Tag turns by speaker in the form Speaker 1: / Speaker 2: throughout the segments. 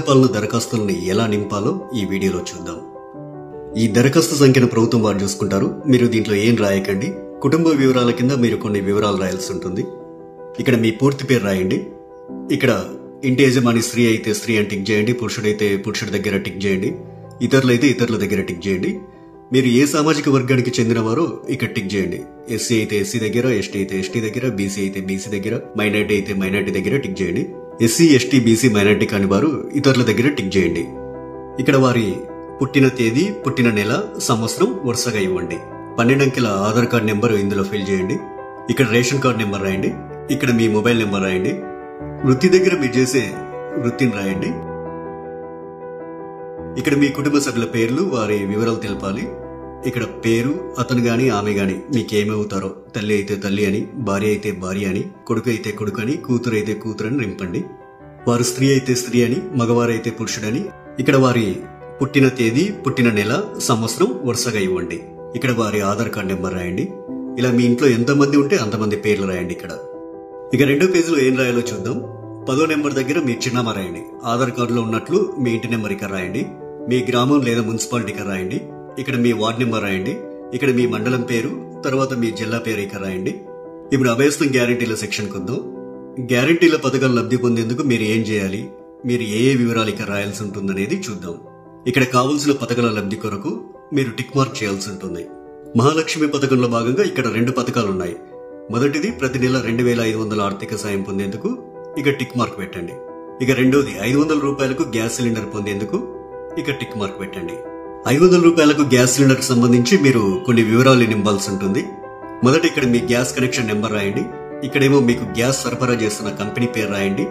Speaker 1: ప్రజాపాలన దరఖాస్తుల్ని ఎలా నింపాలో ఈ వీడియోలో చూద్దాం. ఈ దరఖాస్తు సంఖ్యను ప్రభుత్వం వారు చూసుకుంటారు. మీరు దీంట్లో ఏం రాయకండి. కుటుంబ వివరాల కింద మీరు కొన్ని వివరాలు రాయాల్సి ఉంటుంది. ఇక్కడ మీ పూర్తి పేరు రాయండి. ఇక్కడ ఇంటి యజమాని స్త్రీ అయితే స్త్రీ అని టిక్ చేయండి, పురుషుడైతే పురుషుడి దగ్గర టిక్ చేయండి, ఇతరులైతే ఇతరుల దగ్గర టిక్ చేయండి. మీరు ఏ సామాజిక వర్గానికి చెందినవారో ఇక్కడ టిక్ చేయండి. ఎస్సీ అయితే ఎస్సీ దగ్గర, ఎస్టీ అయితే ఎస్టీ దగ్గర, బీసీ అయితే బీసీ దగ్గర, మైనార్టీ అయితే మైనార్టీ దగ్గర టిక్ చేయండి. ఎస్సీ ఎస్టీ బీసీ మైనార్టీ కాని వారు ఇతరుల దగ్గర టిక్ చేయండి. ఇక్కడ వారి పుట్టిన తేదీ, పుట్టిన నెల, సంవత్సరం వరుసగా ఇవ్వండి. 12 అంకెల ఆధార్ కార్డ్ నెంబర్ ఇందులో ఫిల్ చేయండి. ఇక్కడ రేషన్ కార్డ్ నెంబర్ రాయండి. ఇక్కడ మీ మొబైల్ నెంబర్ రాయండి. వృత్తి దగ్గర మీరు చేసే వృత్తిని రాయండి. ఇక్కడ మీ కుటుంబ సభ్యుల పేర్లు, వారి వివరాలు తెలపాలి. ఇక్కడ పేరు, అతను గాని ఆమె గాని మీకేమవుతారో, తల్లి అయితే తల్లి అని, భార్య అయితే భార్య అని, కొడుకు అయితే కొడుకు అని, కూతురు అయితే కూతురు అని నింపండి. వారు స్త్రీ అయితే స్త్రీ అని, మగవారైతే పురుషుడని. ఇక్కడ వారి పుట్టిన తేదీ, పుట్టిన నెల, సంవత్సరం వరుసగా ఇవ్వండి. ఇక్కడ వారి ఆధార్ కార్డ్ నెంబర్ రాయండి. ఇలా మీ ఇంట్లో ఎంతమంది ఉంటే అంతమంది పేర్లు రాయండి. ఇక్కడ ఇక 2వ పేజీలో ఏం రాయాలో చూద్దాం. 10వ నెంబర్ దగ్గర మీ చిరునామా రాయండి. ఆధార్ కార్డులో ఉన్నట్లు మీ ఇంటి నెంబర్ ఇక్కడ రాయండి. మీ గ్రామం లేదా మున్సిపాలిటీ ఇక్కడ రాయండి. ఇక్కడ మీ వార్డ్ నెంబర్ రాయండి. ఇక్కడ మీ మండలం పేరు, తర్వాత మీ జిల్లా పేరు ఇక్కడ రాయండి. ఇప్పుడు అభయస్థం గ్యారంటీల సెక్షన్ కొద్దాం. గ్యారంటీల పథకాలు లబ్ధి పొందేందుకు మీరు ఏం చేయాలి, మీరు ఏ వివరాలు ఇక్కడ రాయాల్సి ఉంటుందనేది చూద్దాం. ఇక్కడ కావలసిన పథకాల లబ్ధి కొరకు మీరు టిక్ మార్క్ చేయాల్సి ఉంటుంది. మహాలక్ష్మి పథకంలో భాగంగా ఇక్కడ 2 పథకాలు ఉన్నాయి. మొదటిది ప్రతి నెల 2500 ఆర్థిక సాయం పొందేందుకు ఇక టిక్ మార్క్ పెట్టండి. ఇక రెండోది 500 రూపాయలకు గ్యాస్ సిలిండర్ పొందేందుకు ఇక టిక్ మార్క్ పెట్టండి. 500 రూపాయలకు గ్యాస్ సిలిండర్ కి సంబంధించి మీరు కొన్ని వివరాలు నింపాల్సి ఉంటుంది. మొదట ఇక్కడ మీ గ్యాస్ కనెక్షన్ నెంబర్ రాయండి. ఇక్కడేమో మీకు గ్యాస్ సరఫరా చేస్తున్న కంపెనీ పేరు రాయండి.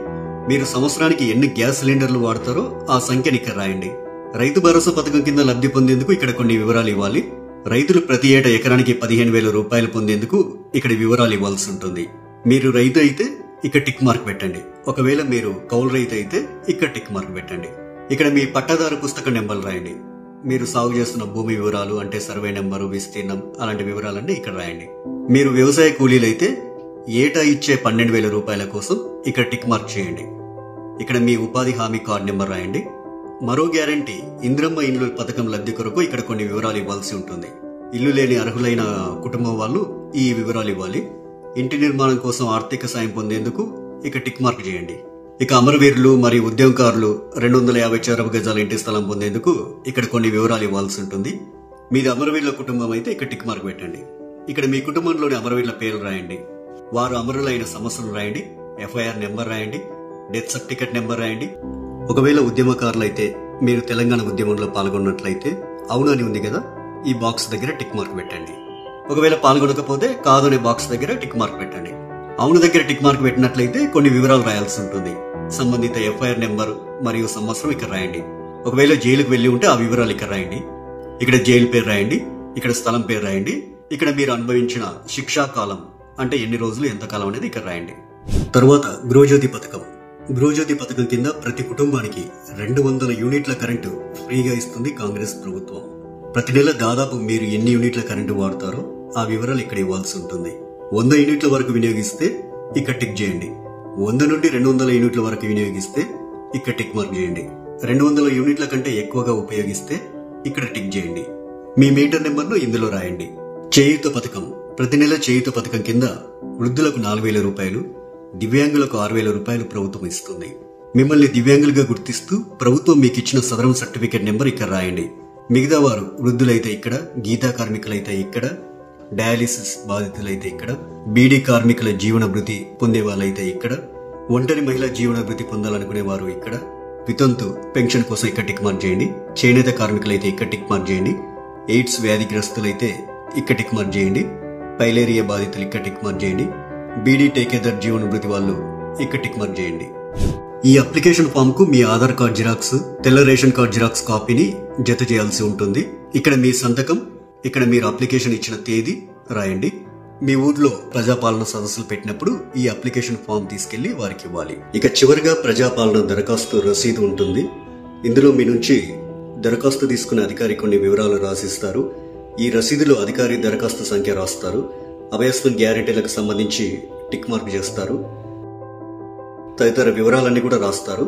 Speaker 1: మీరు సంవత్సరానికి ఎన్ని గ్యాస్ సిలిండర్లు వాడతారో ఆ సంఖ్యని ఇక్కడ రాయండి. రైతు భరోసా పథకం కింద లబ్ధి పొందేందుకు ఇక్కడ కొన్ని వివరాలు ఇవ్వాలి. రైతులు ప్రతి ఏటా ఎకరానికి 15,000 రూపాయలు పొందేందుకు ఇక్కడ వివరాలు ఇవ్వాల్సి ఉంటుంది. మీరు రైతు అయితే ఇక్కడ టిక్ మార్క్ పెట్టండి. ఒకవేళ మీరు కౌలు రైతు అయితే ఇక్కడ టిక్ మార్క్ పెట్టండి. ఇక్కడ మీ పట్టాదారు పుస్తక నెంబర్లు రాయండి. మీరు సాగు చేస్తున్న భూమి వివరాలు అంటే సర్వే నెంబరు, విస్తీర్ణం అలాంటి వివరాలన్నీ ఇక్కడ రాయండి. మీరు వ్యవసాయ కూలీలైతే ఏటా ఇచ్చే 12,000 రూపాయల కోసం ఇక్కడ టిక్ మార్క్ చేయండి. ఇక్కడ మీ ఉపాధి హామీ కార్డు నెంబర్ రాయండి. మరో గ్యారంటీ ఇందిరమ్మ ఇండ్లు పథకం లబ్ధి కొరకు ఇక్కడ కొన్ని వివరాలు ఇవ్వాల్సి ఉంటుంది. ఇల్లు లేని అర్హులైన కుటుంబం వాళ్ళు ఈ వివరాలు ఇవ్వాలి. ఇంటి నిర్మాణం కోసం ఆర్థిక సాయం పొందేందుకు ఇక టిక్ మార్క్ చేయండి. ఇక అమరవీరులు మరియు ఉద్యమకారులు 250 చదరపు గజాల ఇంటి స్థలం పొందేందుకు ఇక్కడ కొన్ని వివరాలు ఇవ్వాల్సి ఉంటుంది. మీది అమరవీరుల కుటుంబం అయితే ఇక్కడ టిక్ మార్క్ పెట్టండి. ఇక్కడ మీ కుటుంబంలోని అమరవీరుల పేర్లు రాయండి. వారు అమరులైన సంవత్సరం రాయండి. FIR నెంబర్ రాయండి. డెత్ సర్టిఫికెట్ నెంబర్ రాయండి. ఒకవేళ ఉద్యమకారులు అయితే మీరు తెలంగాణ ఉద్యమంలో పాల్గొన్నట్లయితే అవును అని ఉంది కదా, ఈ బాక్స్ దగ్గర టిక్ మార్క్ పెట్టండి. ఒకవేళ పాల్గొనకపోతే కాదు అనే బాక్స్ దగ్గర టిక్ మార్క్ పెట్టండి. అవును దగ్గర టిక్ మార్క్ పెట్టినట్లయితే కొన్ని వివరాలు రాయాల్సి ఉంటుంది. సంబంధిత FIR నెంబర్ మరియు సంవత్సరం ఇక్కడ రాయండి. ఒకవేళ జైలుకు వెళ్లి ఉంటే ఆ వివరాలు ఇక్కడ రాయండి. ఇక్కడ జైలు పేరు రాయండి. ఇక్కడ స్థలం పేరు రాయండి. ఇక్కడ మీరు అనుభవించిన శిక్షా కాలం అంటే ఎన్ని రోజులు, ఎంత కాలం అనేది ఇక్కడ రాయండి. తరువాత గృహజ్యోతి పథకం. గృహజ్యోతి పథకం కింద ప్రతి కుటుంబానికి 200 యూనిట్ల కరెంటు ఫ్రీగా ఇస్తుంది కాంగ్రెస్ ప్రభుత్వం. ప్రతి నెల దాదాపు మీరు ఎన్ని యూనిట్ల కరెంటు వాడతారో ఆ వివరాలు ఇక్కడ ఇవ్వాల్సి ఉంటుంది. 100 యూనిట్ల వరకు వినియోగిస్తే ఇక్కడ టిక్ చేయండి. 100 నుండి 200 యూనిట్ల వరకు వినియోగిస్తే ఇక్కడ టిక్ మార్క్ చేయండి. 200 యూనిట్ల కంటే ఎక్కువగా ఉపయోగిస్తే ఇక్కడ టిక్ చేయండి. మీ మీటర్ నెంబర్ను ఇందులో రాయండి. చేయూత పథకం. ప్రతి నెల చేయూత పథకం కింద వృద్ధులకు 4,000 రూపాయలు, దివ్యాంగులకు 6,000 రూపాయలు ప్రభుత్వం ఇస్తుంది. మిమ్మల్ని దివ్యాంగులుగా గుర్తిస్తూ ప్రభుత్వం మీకు ఇచ్చిన సదరం సర్టిఫికేట్ నెంబర్ ఇక్కడ రాయండి. మిగతా వారు వృద్ధులైతే ఇక్కడ, గీతా కార్మికులైతే ఇక్కడ, డయాలిసిస్ బాధితులైతే ఇక్కడ, బీడీ కార్మికుల జీవన భృతి పొందే వాళ్ళైతే ఇక్కడ, ఒంటరి మహిళా జీవన భృతి పొందాలనుకునే వారు ఇక్కడ, వితంతు పెన్షన్ కోసం ఇక్కడ టిక్ మార్క్ చేయండి. చేనేత కార్మికులైతే ఇక్కడ టిక్ మార్క్ చేయండి. ఎయిడ్స్ వ్యాధిగ్రస్తులైతే ఇక్కడ టిక్ మార్క్ చేయండి. పైలేరియా బాధితులు ఇక్కడ టిక్ మార్క్ చేయండి. బీడీ టేకేదర్ జీవన భృతి వాళ్ళు ఇక్కడ టిక్ మార్క్ చేయండి. ఈ అప్లికేషన్ ఫామ్ కు మీ ఆధార్ కార్డ్ జిరాక్స్, తెల్ల రేషన్ కార్డ్ జిరాక్స్ కాపీని జత చేయాల్సి ఉంటుంది. ఇక్కడ మీ సంతకం, ఇక్కడ మీరు అప్లికేషన్ ఇచ్చిన తేదీ రాయండి. మీ ఊర్లో ప్రజాపాలన సదస్సులు పెట్టినప్పుడు ఈ అప్లికేషన్ ఫామ్ తీసుకెళ్లి వారికి ఇవ్వాలి. ఇక చివరిగా ప్రజాపాలన దరఖాస్తు రసీదు ఉంటుంది. ఇందులో మీ నుంచి దరఖాస్తు తీసుకునే అధికారి కొన్ని వివరాలు రాసిస్తారు. ఈ రసీదులో అధికారి దరఖాస్తు సంఖ్య రాస్తారు. అభయస్థం గ్యారెంటీలకు సంబంధించి టిక్ మార్క్ చేస్తారు. తదితర వివరాలన్నీ కూడా రాస్తారు.